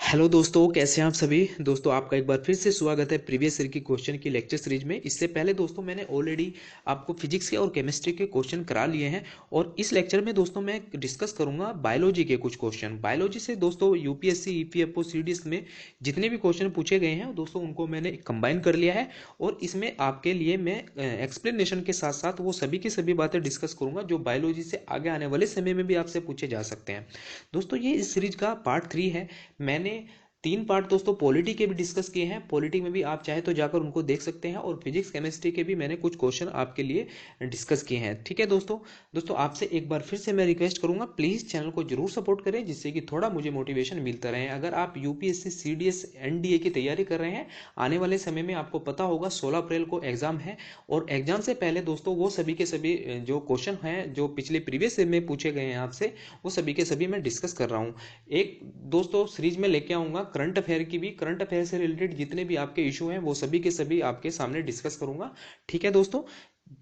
Hello दोस्तों, कैसे हैं आप सभी दोस्तों। आपका एक बार फिर से स्वागत है प्रीवियस ईयर की क्वेश्चन की लेक्चर सीरीज में। इससे पहले दोस्तों मैंने ऑलरेडी आपको फिजिक्स के और केमिस्ट्री के क्वेश्चन करा लिए हैं और इस लेक्चर में दोस्तों मैं डिस्कस करूंगा बायोलॉजी के कुछ क्वेश्चन। बायोलॉजी से दोस्तों यूपीएससी ईपीएफओ सीडीएस में जितने भी क्वेश्चन पूछे गए हैं दोस्तों उनको मैंने कंबाइन कर लिया है और इसमें आपके लिए मैं एक्सप्लेनेशन के साथ साथ वो सभी की सभी बातें डिस्कस करूंगा जो बायोलॉजी से आगे आने वाले समय में भी आपसे पूछे जा सकते हैं। दोस्तों ये इस सीरीज का पार्ट 3 है। मैंने 3 पार्ट दोस्तों पॉलिटी के भी डिस्कस किए हैं। पॉलिटी में भी आप चाहे तो जाकर उनको देख सकते हैं और फिजिक्स केमिस्ट्री के भी मैंने कुछ क्वेश्चन आपके लिए डिस्कस किए हैं। ठीक है दोस्तों आपसे एक बार फिर से मैं रिक्वेस्ट करूंगा, प्लीज चैनल को जरूर सपोर्ट करें जिससे कि थोड़ा मुझे मोटिवेशन मिलता रहे। अगर आप यूपीएससी सीडीएस एनडीए की तैयारी कर रहे हैं, आने वाले समय में आपको पता होगा 16 अप्रैल को एग्जाम है और एग्जाम से पहले दोस्तों वो सभी के सभी जो क्वेश्चन हैं जो पिछले प्रीवियस में पूछे गए हैं आपसे, वो सभी के सभी मैं डिस्कस कर रहा हूँ। एक दोस्तों सीरीज में लेके आऊंगा करंट अफेयर की भी। करंट अफेयर से रिलेटेड जितने भी आपके इशू हैं वो सभी के सभी आपके सामने डिस्कस करूंगा। ठीक है दोस्तों,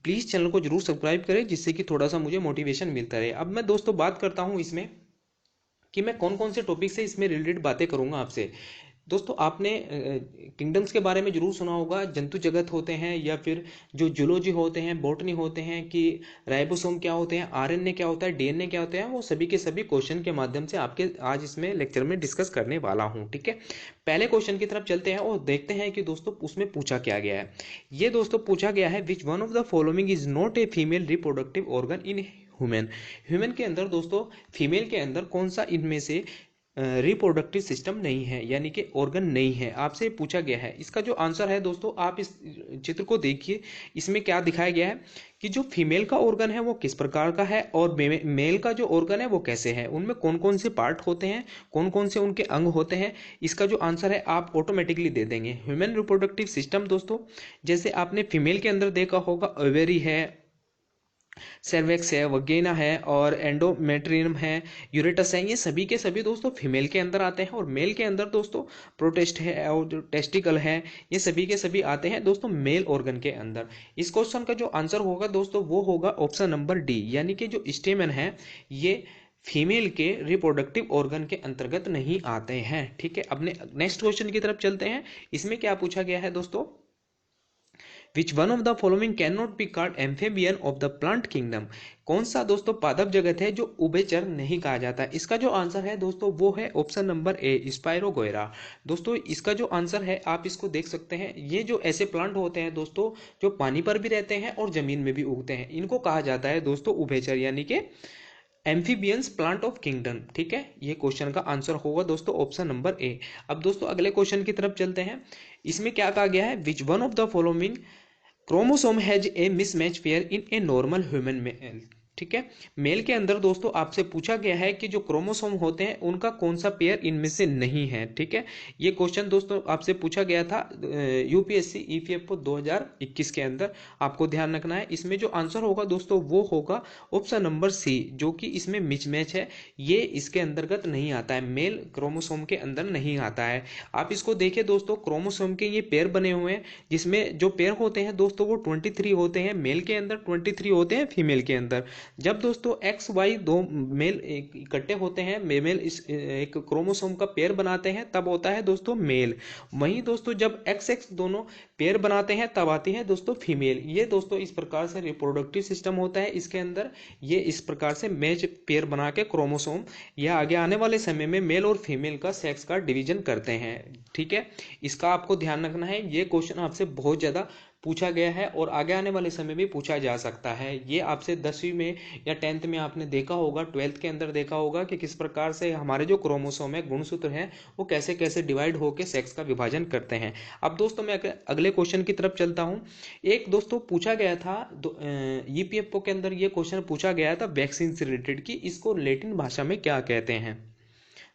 प्लीज चैनल को जरूर सब्सक्राइब करें जिससे कि थोड़ा सा मुझे मोटिवेशन मिलता रहे। अब मैं दोस्तों बात करता हूं इसमें कि मैं कौन कौन से टॉपिक से इसमें रिलेटेड बातें करूंगा आपसे। दोस्तों आपने किंगडम्स के बारे में जरूर सुना होगा। जंतु जगत होते हैं या फिर जो जूलॉजी होते हैं, बॉटनी होते हैं, कि राइबोसोम क्या होते हैं, आरएनए क्या होता है, डीएनए क्या होते हैं, वो सभी के सभी क्वेश्चन के माध्यम से आपके आज इसमें लेक्चर में डिस्कस करने वाला हूं। ठीक है, पहले क्वेश्चन की तरफ चलते हैं और देखते हैं कि दोस्तों उसमें पूछा क्या गया है। ये दोस्तों पूछा गया है, विच one of the following is not a female reproductive organ in human. Human के अंदर दोस्तों फीमेल के अंदर कौन सा इनमें से रिप्रोडक्टिव सिस्टम नहीं है, यानी कि ऑर्गन नहीं है, आपसे पूछा गया है। इसका जो आंसर है दोस्तों, आप इस चित्र को देखिए, इसमें क्या दिखाया गया है कि जो फीमेल का ऑर्गन है वो किस प्रकार का है और मेल का जो ऑर्गन है वो कैसे है, उनमें कौन कौन से पार्ट होते हैं, कौन कौन से उनके अंग होते हैं। इसका जो आंसर है आप ऑटोमेटिकली दे देंगे। ह्यूमन रिप्रोडक्टिव सिस्टम दोस्तों, जैसे आपने फीमेल के अंदर देखा होगा ओवेरी है, सर्वेक्स है, वगेना है और एंडोमेट्रियम है, यूरेटस है, ये सभी के सभी दोस्तों फीमेल के अंदर आते हैं। और मेल के अंदर दोस्तों प्रोटेस्ट है और जो टेस्टिकल है, ये सभी के सभी आते हैं दोस्तों मेल ऑर्गन के अंदर। इस क्वेश्चन का जो आंसर होगा दोस्तों वो होगा ऑप्शन नंबर डी, यानी कि जो स्टेमन है ये फीमेल के रिप्रोडक्टिव ऑर्गन के अंतर्गत नहीं आते हैं। ठीक है, अपने नेक्स्ट क्वेश्चन की तरफ चलते हैं। इसमें क्या पूछा गया है दोस्तों, Which one of the following cannot be called amphibian of the plant kingdom? कौन सा दोस्तों पादप जगत है जो उभयचर नहीं कहा जाता। इसका जो आंसर है दोस्तों वो है ऑप्शन नंबर ए, स्पाइरोगोयरा। दोस्तों इसका जो आंसर है आप इसको देख सकते हैं, ये जो ऐसे प्लांट होते हैं दोस्तों जो पानी पर भी रहते हैं और जमीन में भी उगते हैं, इनको कहा जाता है दोस्तों उभयचर, यानी कि एम्फीबियंस प्लांट ऑफ किंगडम। ठीक है, ये क्वेश्चन का आंसर होगा दोस्तों ऑप्शन नंबर ए। अब दोस्तों अगले क्वेश्चन की तरफ चलते हैं। इसमें क्या कहा गया है, विच one of the following chromosome has a mismatch pair in a normal human male. ठीक है, मेल के अंदर दोस्तों आपसे पूछा गया है कि जो क्रोमोसोम होते हैं उनका कौन सा पेयर इनमें से नहीं है। ठीक है, ये क्वेश्चन दोस्तों आपसे पूछा गया था यूपीएससी ईपीएफओ 2021 के अंदर, आपको ध्यान रखना है। इसमें जो आंसर होगा दोस्तों वो होगा ऑप्शन नंबर सी, जो कि इसमें मिसमैच है, ये इसके अंतर्गत नहीं आता है, मेल क्रोमोसोम के अंदर नहीं आता है। आप इसको देखिए दोस्तों, क्रोमोसोम के ये पेयर बने हुए हैं, जिसमें जो पेयर होते हैं दोस्तों वो 23 होते हैं मेल के अंदर, 23 होते हैं फीमेल के अंदर। जब दोस्तों एक्स वाई दो मेल इकट्ठे होते हैं, मेल इस एक क्रोमोसोम का पेयर बनाते हैं, तब होता है दोस्तों मेल। वहीं दोस्तों जब एक्स एक्स दोनों पेयर बनाते हैं तब आती है दोस्तों फीमेल। ये दोस्तों इस प्रकार से रिप्रोडक्टिव सिस्टम होता है इसके अंदर, ये इस प्रकार से मैच पेयर बना के क्रोमोसोम या आगे आने वाले समय में मेल और फीमेल का सेक्स का डिवीजन करते हैं। ठीक है, इसका आपको ध्यान रखना है। ये क्वेश्चन आपसे बहुत ज्यादा पूछा गया है और आगे आने वाले समय में पूछा जा सकता है। ये आपसे 10वीं में या 10th में आपने देखा होगा, 12th के अंदर देखा होगा कि किस प्रकार से हमारे जो क्रोमोसोम है, गुणसूत्र है, वो कैसे कैसे डिवाइड होकर सेक्स का विभाजन करते हैं। अब दोस्तों मैं अगले क्वेश्चन की तरफ चलता हूं। एक दोस्तों पूछा गया था ईपीएफओ के अंदर, ये क्वेश्चन पूछा गया था वैक्सीन से रिलेटेड कि इसको लैटिन भाषा में क्या कहते हैं।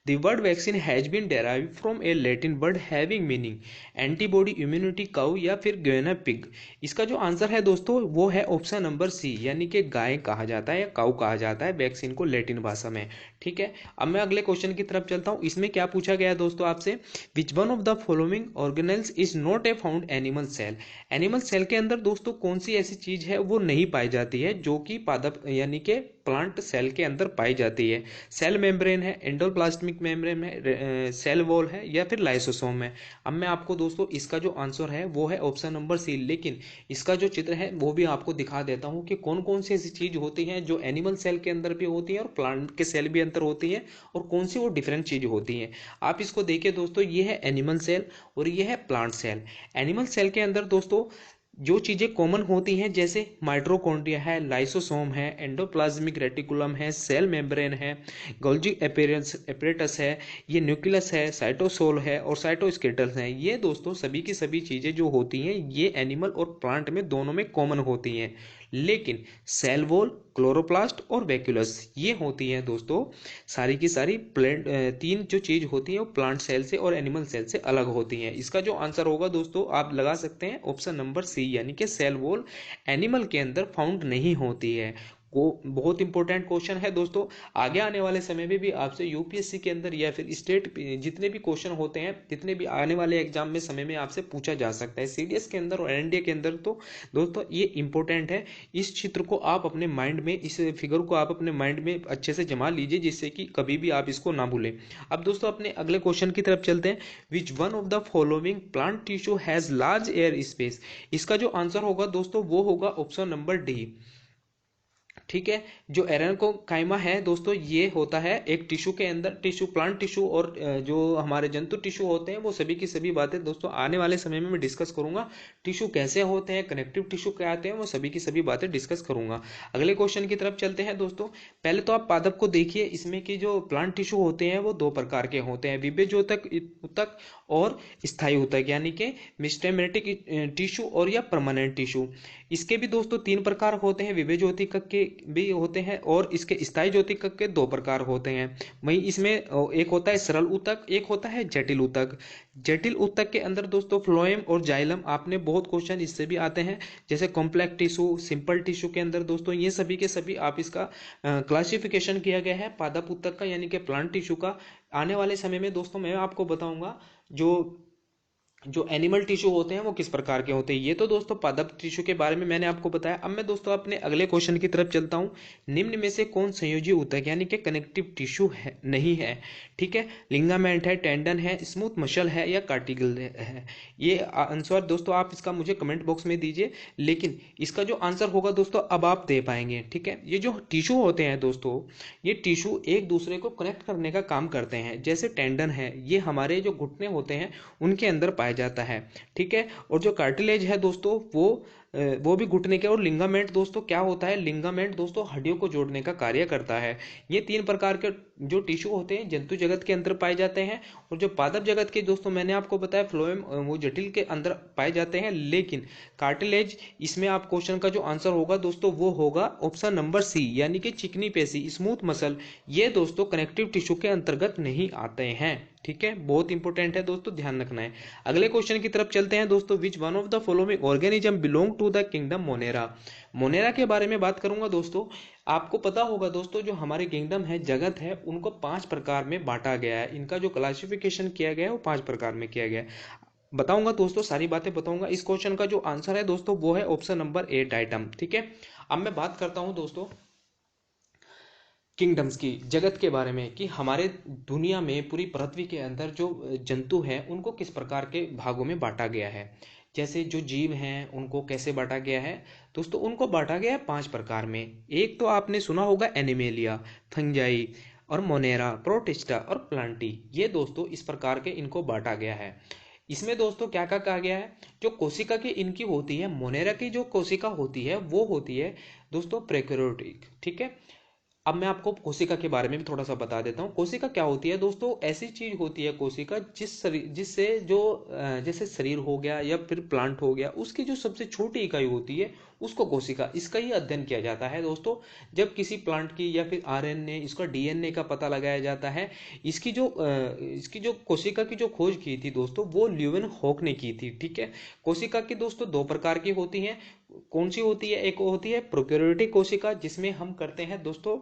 The word vaccine has been derived from a Latin word having meaning antibody immunity cow या फिर guinea pig। इसका जो आंसर है दोस्तों वो है ऑप्शन नंबर सी, यानी कि गाय कहा जाता है या काऊ कहा जाता है वैक्सीन को लैटिन भाषा में। ठीक है, अब मैं अगले क्वेश्चन की तरफ चलता हूं। इसमें क्या पूछा गया है दोस्तों आपसे, which one of the following organelles is not a found animal cell. Animal cell के अंदर दोस्तों कौन सी ऐसी चीज है वो नहीं पाई जाती है जो कि पादप यानी कि प्लांट सेल के अंदर पाई जाती है। सेल मेम्ब्रेन है, एंडोप्लाज्मिक मेम्ब्रेन है, सेल वॉल है, या फिर लाइसोसोम है। अब मैं आपको दोस्तों इसका जो आंसर है वो है ऑप्शन नंबर सी, लेकिन इसका जो चित्र है वो भी आपको दिखा देता हूं कि कौन कौन सी ऐसी चीज होती है जो एनिमल सेल के अंदर भी होती है और प्लांट के सेल भी अंदर होती है, और कौन सी वो डिफरेंट चीज होती है। आप इसको देखिए दोस्तों, ये है एनिमल सेल और ये है प्लांट सेल। एनिमल सेल के अंदर दोस्तों जो चीजें कॉमन होती हैं जैसे माइटोकॉन्ड्रिया है, लाइसोसोम है, एंडोप्लाज्मिक रेटिकुलम है, सेल मेम्ब्रेन है, गोल्जी एपरेटस है, ये न्यूक्लियस है, साइटोसोल है और साइटोस्केलेटन है। ये दोस्तों सभी की सभी चीजें जो होती हैं ये एनिमल और प्लांट में दोनों में कॉमन होती हैं, लेकिन सेल वॉल, क्लोरोप्लास्ट और वैक्यूलस ये होती हैं दोस्तों सारी की सारी प्लांट, तीन जो चीज होती है वो प्लांट सेल से और एनिमल सेल से अलग होती हैं। इसका जो आंसर होगा दोस्तों आप लगा सकते हैं ऑप्शन नंबर सी, यानी कि सेल वॉल एनिमल के अंदर फाउंड नहीं होती है। को बहुत इंपॉर्टेंट क्वेश्चन है दोस्तों। आगे आने वाले समय में भी आपसे यूपीएससी के अंदर या फिर स्टेट जितने भी क्वेश्चन होते हैं, जितने भी आने वाले एग्जाम में समय में आपसे पूछा जा सकता है, सीडीएस के अंदर और एनडीए के अंदर। तो दोस्तों ये इंपॉर्टेंट है, इस चित्र को आप अपने माइंड में, इस फिगर को आप अपने माइंड में अच्छे से जमा लीजिए जिससे कि कभी भी आप इसको ना भूलें। अब दोस्तों अपने अगले क्वेश्चन की तरफ चलते हैं। विच one of the following plant tissue has large air space. इसका जो आंसर होगा दोस्तों वो होगा ऑप्शन नंबर डी। ठीक है, जो एरेनकोकाइमा है दोस्तों ये होता है एक टिश्यू के अंदर, टिश्यू प्लांट टिश्यू और जो हमारे जंतु टिश्यू होते हैं वो सभी की सभी बातें दोस्तों आने वाले समय में मैं डिस्कस करूंगा। टिश्यू कैसे होते हैं, कनेक्टिव टिश्यू क्या आते हैं, वो सभी की सभी बातें डिस्कस करूंगा। अगले क्वेश्चन की तरफ चलते हैं दोस्तों। पहले तो आप पादप को देखिए, इसमें की जो प्लांट टिश्यू होते हैं वो दो प्रकार के होते हैं, विभेजोतक ऊतक और स्थायी ऊतक, यानी कि मिस्टेमेटिक टिश्यू और या परमानेंट टिश्यू। इसके भी दोस्तों तीन प्रकार होते हैं, विभेज्योतिकक के भी होते हैं और इसके स्थायी ज्योतिकक के दो प्रकार होते हैं। वहीं इसमें एक होता है सरल ऊतक, एक होता है जटिल ऊतक। जटिल ऊतक के अंदर दोस्तों फ्लोएम और जाइलम, आपने बहुत क्वेश्चन इससे भी आते हैं, जैसे कॉम्प्लेक्स टिश्यू, सिंपल टिश्यू के अंदर दोस्तों ये सभी के सभी आप इसका क्लासिफिकेशन किया गया है पादप ऊतक का, यानी कि प्लांट टिश्यू का। आने वाले समय में दोस्तों मैं आपको बताऊंगा जो एनिमल टिश्यू होते हैं वो किस प्रकार के होते हैं। ये तो दोस्तों पादप टिश्यू के बारे में मैंने आपको बताया। अब मैं दोस्तों अपने अगले क्वेश्चन की तरफ चलता हूं। निम्न में से कौन संयोजी ऊतक यानी कि कनेक्टिव टिश्यू है नहीं है। ठीक है, लिंगामेंट है, टेंडन है, स्मूथ मसल है या कार्टिकल है। ये आंसर दोस्तों आप इसका मुझे कमेंट बॉक्स में दीजिए, लेकिन इसका जो आंसर होगा दोस्तों अब आप दे पाएंगे। ठीक है, ये जो टिश्यू होते हैं दोस्तों, ये टिश्यू एक दूसरे को कनेक्ट करने का काम करते हैं। जैसे टेंडन है, ये हमारे जो घुटने होते हैं उनके अंदर पाए जाता है। ठीक है, और जो कार्टिलेज है दोस्तों वो भी घुटने के, और लिंगामेंट दोस्तों क्या होता है, लिंगामेंट दोस्तों हड्डियों को जोड़ने का कार्य करता है। ये तीन प्रकार के जो टिश्यू होते हैं जंतु जगत के अंदर पाए जाते हैं, और जो पादप जगत के दोस्तों मैंने आपको बताया फ्लोएम वो जटिल के अंदर पाए जाते हैं, लेकिन कार्टिलेज इसमें आप क्वेश्चन का जो आंसर होगा दोस्तों वो होगा ऑप्शन नंबर सी, यानी कि चिकनी पेशी, स्मूथ मसल, ये दोस्तों कनेक्टिव टिश्यू के अंतर्गत नहीं आते हैं। ठीक है, बहुत इंपॉर्टेंट है दोस्तों, ध्यान रखना है। अगले क्वेश्चन की तरफ चलते हैं दोस्तों। Which one of the following organism belong to the kingdom Monera. Monera के बारे में बात करूंगा दोस्तों। आपको पता होगा दोस्तों जो हमारे किंगडम है, जगत है, उनको 5 प्रकार में बांटा गया है। इनका जो क्लासिफिकेशन किया गया है वो 5 प्रकार में किया गया है। बताऊंगा दोस्तों, सारी बातें बताऊंगा। इस क्वेश्चन का जो आंसर है दोस्तों वो है ऑप्शन नंबर 8 आइटम। ठीक है, अब मैं बात करता हूं दोस्तों किंगडम्स की, जगत के बारे में, कि हमारे दुनिया में पूरी पृथ्वी के अंदर जो जंतु हैं उनको किस प्रकार के भागों में बांटा गया है। जैसे जो जीव हैं उनको कैसे बांटा गया है दोस्तों, उनको बांटा गया है 5 प्रकार में। एक तो आपने सुना होगा एनिमेलिया, फंजाई और मोनेरा, प्रोटिस्टा और प्लांटी। ये दोस्तों इस प्रकार के इनको बांटा गया है। इसमें दोस्तों क्या क्या कहा गया है, जो कोशिका की इनकी होती है, मोनेरा की जो कोशिका होती है वो होती है दोस्तों प्रोकैरियोटिक। ठीक है, अब मैं आपको कोशिका के बारे में भी थोड़ा सा बता देता हूँ। कोशिका क्या होती है दोस्तों, ऐसी चीज होती है कोशिका जिससे जो जैसे शरीर हो गया या फिर प्लांट हो गया, उसकी जो सबसे छोटी इकाई होती है उसको कोशिका, इसका ही अध्ययन किया जाता है दोस्तों। जब किसी प्लांट की या फिर आरएनए, इसका डीएनए का पता लगाया जाता है। इसकी जो कोशिका की जो खोज की थी दोस्तों वो ल्यूवेन हॉक ने की थी। ठीक है, कोशिका की दोस्तों 2 प्रकार की होती हैं। कौन सी होती है, एक होती है प्रोकैरियोटिक कोशिका जिसमें हम करते हैं दोस्तों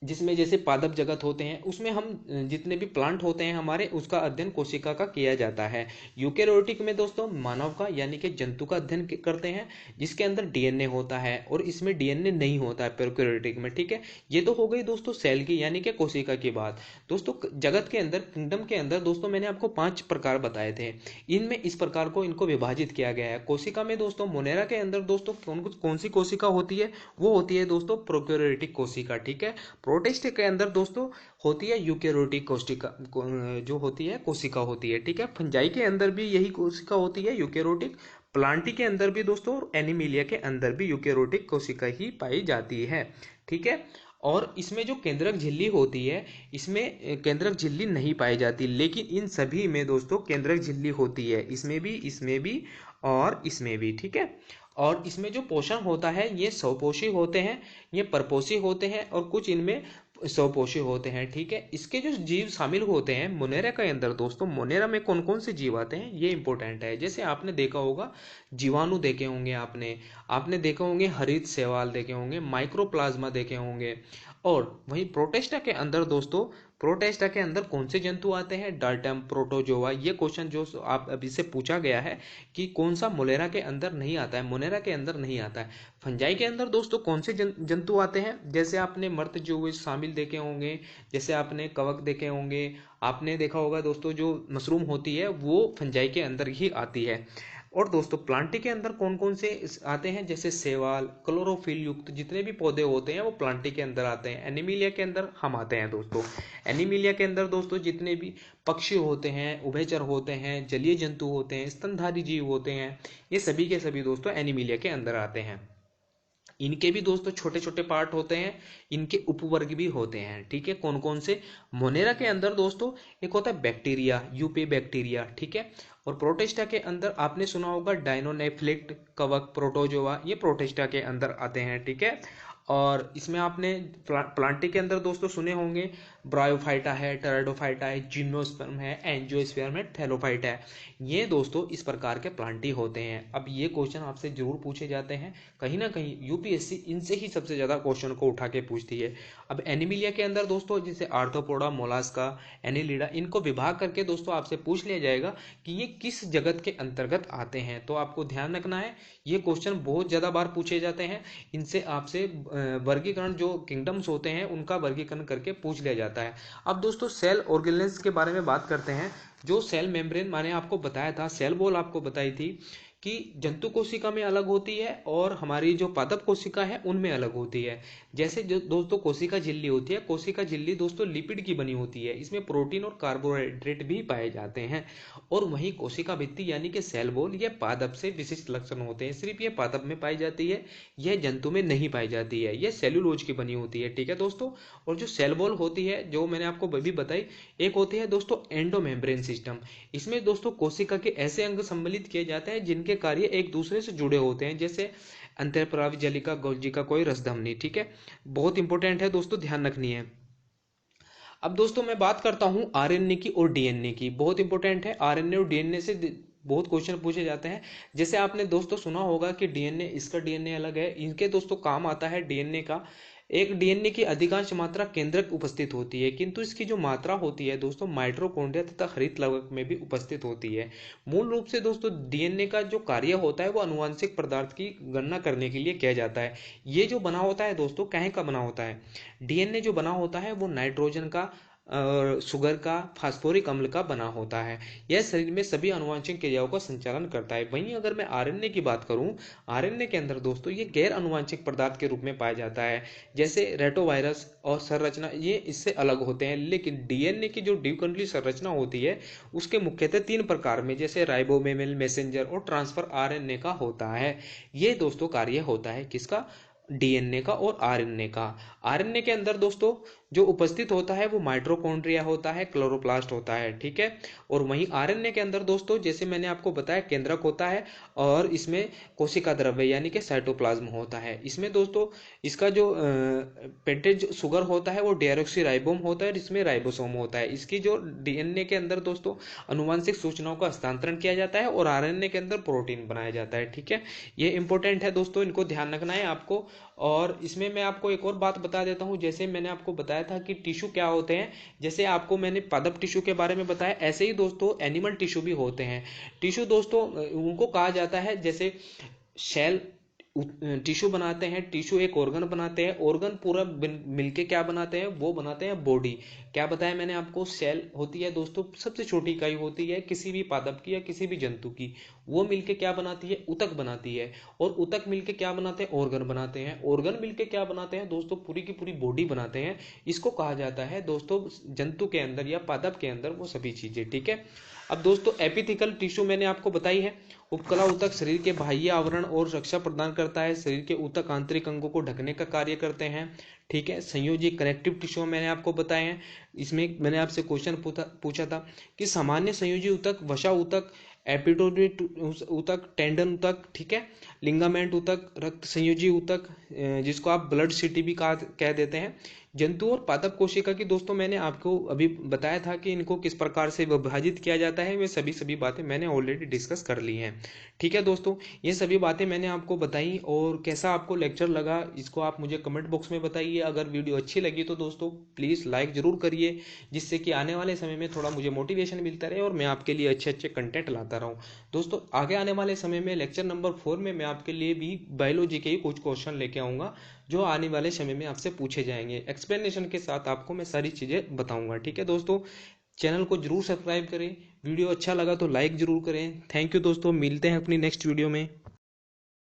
जिसमें जैसे पादप जगत होते हैं उसमें हम जितने भी प्लांट होते हैं हमारे उसका अध्ययन कोशिका का किया जाता है। यूकेरियोटिक में दोस्तों मानव का यानी कि जंतु का अध्ययन करते हैं जिसके अंदर डीएनए होता है और इसमें डीएनए नहीं होता है प्रोकैरियोटिक में। ठीक है, ये तो हो गई दोस्तों सेल की यानी कि कोशिका की बात। दोस्तों जगत के अंदर किंगडम के अंदर दोस्तों मैंने आपको 5 प्रकार बताए थे, इनमें इस प्रकार को इनको विभाजित किया गया है। कोशिका में दोस्तों मोनेरा के अंदर दोस्तों कौन सी कोशिका होती है, वो होती है दोस्तों प्रोकैरियोटिक कोशिका। ठीक है, प्रोटिस्ट के अंदर दोस्तों होती है यूकेरियोटिक कोशिका, जो होती है कोशिका होती है। ठीक है, फंजाई के अंदर भी यही कोशिका होती है यूकेरियोटिक, प्लांटी के अंदर भी दोस्तों और एनिमिलिया के अंदर भी यूकेरियोटिक कोशिका ही पाई जाती है। ठीक है, और इसमें जो केंद्रक झिल्ली होती है इसमें केंद्रक झिल्ली नहीं पाई जाती, लेकिन इन सभी में दोस्तों केंद्रक झिल्ली होती है, इसमें भी और इसमें भी। ठीक है, और इसमें जो पोषण होता है ये स्वपोषी होते हैं, ये परपोषी होते हैं और कुछ इनमें स्वपोषी होते हैं। ठीक है, इसके जो जीव शामिल होते हैं मोनेरा के अंदर दोस्तों, मोनेरा में कौन कौन से जीव आते हैं ये इंपॉर्टेंट है। जैसे आपने देखा होगा जीवाणु देखे होंगे, आपने देखे होंगे हरित शैवाल देखे होंगे, माइक्रोप्लाज्मा देखे होंगे। और वहीं प्रोटेस्टा के अंदर दोस्तों, प्रोटेस्टा के अंदर कौन से जंतु आते हैं, डाल्टम, प्रोटोजोआ। ये क्वेश्चन जो आप अभी से पूछा गया है कि कौन सा मोनेरा के अंदर नहीं आता है, मोनेरा के अंदर नहीं आता है। फंजाई के अंदर दोस्तों कौन से जंतु आते हैं, जैसे आपने मर्त जो शामिल देखे होंगे, जैसे आपने कवक देखे होंगे, आपने देखा होगा दोस्तों जो मशरूम होती है वो फंजाई के अंदर ही आती है। और दोस्तों प्लांटी के अंदर कौन कौन से आते हैं, जैसे शैवाल, क्लोरोफिल युक्त जितने भी पौधे होते हैं वो प्लांटी के अंदर आते हैं। एनिमिलिया के अंदर हम आते हैं दोस्तों, एनिमिलिया के अंदर दोस्तों जितने भी पक्षी होते हैं, उभयचर होते हैं, जलीय जंतु होते हैं, स्तनधारी जीव होते हैं, ये सभी के सभी दोस्तों एनिमिलिया के अंदर आते हैं। इनके भी दोस्तों छोटे छोटे पार्ट होते हैं, इनके उपवर्ग भी होते हैं। ठीक है, कौन कौन से, मोनेरा के अंदर दोस्तों एक होता है बैक्टीरिया, यूपे बैक्टीरिया। ठीक है, और प्रोटेस्टा के अंदर आपने सुना होगा डायनोनेफ्लिक्ट, कवक, प्रोटोजोआ, ये प्रोटेस्टा के अंदर आते हैं। ठीक है, और इसमें आपने प्लांटी के अंदर दोस्तों सुने होंगे ब्रायोफाइटा है, टेराडोफाइटा है, जिम्नोस्पर्म है, एंजियोस्पर्म है, थैलोफाइटा है। ये दोस्तों इस प्रकार के प्लांटी होते हैं। अब ये क्वेश्चन आपसे जरूर पूछे जाते हैं, कहीं ना कहीं यूपीएससी इनसे ही सबसे ज्यादा क्वेश्चन को उठा के पूछती है। अब एनिमिलिया के अंदर दोस्तों जैसे आर्थ्रोपोडा, मोलास्का, एनिलिडा, इनको विभाग करके दोस्तों आपसे पूछ लिया जाएगा कि ये किस जगत के अंतर्गत आते हैं। तो आपको ध्यान रखना है, ये क्वेश्चन बहुत ज्यादा बार पूछे जाते हैं, इनसे आपसे वर्गीकरण जो किंगडम्स होते हैं उनका वर्गीकरण करके पूछ लिया जाता है। अब दोस्तों सेल ऑर्गेनेल्स के बारे में बात करते हैं। जो सेल मेम्ब्रेन मैंने आपको बताया था, सेल वॉल आपको बताई थी कि जंतु कोशिका में अलग होती है और हमारी जो पादप कोशिका है उनमें अलग होती है। जैसे जो दोस्तों कोशिका झिल्ली होती है, कोशिका झिल्ली दोस्तों लिपिड की बनी होती है, इसमें प्रोटीन और कार्बोहाइड्रेट भी पाए जाते हैं। और वहीं कोशिका भित्ति यानी कि सेल वॉल, यह पादप से विशिष्ट लक्षण होते हैं, सिर्फ ये पादप में पाई जाती है, यह जंतु में नहीं पाई जाती है, यह सेल्यूलोज की बनी होती है। ठीक है दोस्तों, और जो सेल वॉल होती है जो मैंने आपको अभी बताई, एक होती है दोस्तों एंडोमेम्ब्रेन सिस्टम। इसमें दोस्तों कोशिका के ऐसे अंग सम्मिलित किए जाते हैं जिनके कार्य एक दूसरे से जुड़े होते हैं, जैसे अंतःस्रावी जलिका, गोल्जी का कोई रसधमनी। ठीक है, बहुत इंपॉर्टेंट है दोस्तों, ध्यान रखनी है। अब दोस्तों मैं बात करता हूं आरएनए की और डीएनए की, बहुत इंपॉर्टेंट है। आरएनए और डीएनए से बहुत क्वेश्चन पूछे जाते हैं। जैसे आपने दोस्तों सुना होगा कि डीएनए, इसका डीएनए अलग है, इनके दोस्तों काम आता है डीएनए का, एक डीएनए की अधिकांश मात्रा केंद्रक उपस्थित होती है, किंतु इसकी जो मात्रा होती है दोस्तों माइटोकॉन्ड्रिया तथा हरित लवक में भी उपस्थित होती है। मूल रूप से दोस्तों डीएनए का जो कार्य होता है वो आनुवंशिक पदार्थ की गणना करने के लिए किया जाता है। ये जो बना होता है दोस्तों कहीं का बना होता है, डीएनए जो बना होता है वो नाइट्रोजन का, शुगर का, फास्फोरिक अम्ल का बना होता है। यह शरीर में सभी आनुवंशिक क्रियाओं का संचालन करता है। वहीं अगर मैं आरएनए की बात करूं, आरएनए के अंदर दोस्तों ये गैर आनुवंशिक पदार्थ के रूप में पाया जाता है, जैसे रेटोवायरस और संरचना ये इससे अलग होते हैं। लेकिन डीएनए की जो द्विकंडलीय संरचना होती है उसके मुख्यतः 3 प्रकार में, जैसे राइबोसोमल, मैसेंजर और ट्रांसफर आरएनए का होता है। ये दोस्तों कार्य होता है किसका, डीएनए का और आरएनए का। आरएनए के अंदर दोस्तों जो उपस्थित होता है वो माइटोकॉन्ड्रिया होता है, क्लोरोप्लास्ट होता है, ठीक है। और वहीं आरएनए के अंदर दोस्तों जैसे मैंने आपको बताया केंद्रक होता है और इसमें कोशिका द्रव्य यानी कि साइटोप्लाज्म होता है। इसमें दोस्तों इसका जो पेंटेज शुगर होता है वो डीऑक्सीराइबोम होता है और इसमें राइबोसोम होता है। इसकी जो डीएनए के अंदर दोस्तों अनुवांशिक सूचनाओं का हस्तांतरण किया जाता है और आरएनए के अंदर प्रोटीन बनाया जाता है, ठीक है। ये इंपॉर्टेंट है दोस्तों, इनको ध्यान रखना है आपको। और इसमें मैं आपको एक और बात बता देता हूं, जैसे मैंने आपको बताया था कि टिश्यू क्या होते हैं, जैसे आपको मैंने पादप टिश्यू के बारे में बताया, ऐसे ही दोस्तों एनिमल टिश्यू भी होते हैं। टिश्यू दोस्तों उनको कहा जाता है, जैसे सेल टिश्यू बनाते हैं, टिश्यू एक ऑर्गन बनाते हैं, ऑर्गन पूरा मिलके क्या बनाते हैं, वो बनाते हैं बॉडी। क्या बताया मैंने आपको, सेल होती है दोस्तों सबसे छोटी इकाई होती है किसी भी पादप की या किसी भी जंतु की, वो मिलके क्या बनाती है, ऊतक बनाती है। और ऊतक मिलके क्या बनाते हैं, ऑर्गन बनाते हैं। ऑर्गन मिलके क्या बनाते हैं दोस्तों, पूरी की पूरी बॉडी बनाते हैं। इसको कहा जाता है दोस्तों जंतु के अंदर या पादप के अंदर वो सभी चीजें, ठीक है। अब दोस्तों एपिथिकल टिश्यू मैंने आपको बताई है। उपकला ऊतक शरीर के बाह्य आवरण और रक्षा प्रदान करता है। शरीर के ऊतक आंतरिक अंगों को ढकने का कार्य करते हैं, ठीक है। संयोजी कनेक्टिव टिश्यू मैंने आपको बताए हैं। इसमें मैंने आपसे क्वेश्चन पूछा था कि सामान्य संयोजी ऊतक, वसा ऊतक, एपिडोर्मिस ऊतक, टेंडन ऊतक, ठीक है, लिगामेंट ऊतक, रक्त संयोजी ऊतक, जिसको आप ब्लड सिटी भी कह देते हैं। जंतु और पादप कोशिका की दोस्तों मैंने आपको अभी बताया था कि इनको किस प्रकार से विभाजित किया जाता है, वे सभी बातें मैंने ऑलरेडी डिस्कस कर ली हैं, ठीक है दोस्तों। ये सभी बातें मैंने आपको बताई, और कैसा आपको लेक्चर लगा इसको आप मुझे कमेंट बॉक्स में बताइए। अगर वीडियो अच्छी लगी तो दोस्तों प्लीज़ लाइक ज़रूर करिए, जिससे कि आने वाले समय में थोड़ा मुझे मोटिवेशन मिलता रहे और मैं आपके लिए अच्छे अच्छे कंटेंट लाता रहूँ। दोस्तों आगे आने वाले समय में लेक्चर नंबर 4 में मैं आपके लिए भी बायोलॉजी के ही कुछ क्वेश्चन लेके आऊँगा, जो आने वाले समय में आपसे पूछे जाएंगे। एक्सप्लेनेशन के साथ आपको मैं सारी चीज़ें बताऊंगा, ठीक है दोस्तों। चैनल को जरूर सब्सक्राइब करें, वीडियो अच्छा लगा तो लाइक जरूर करें। थैंक यू दोस्तों, मिलते हैं अपनी नेक्स्ट वीडियो में।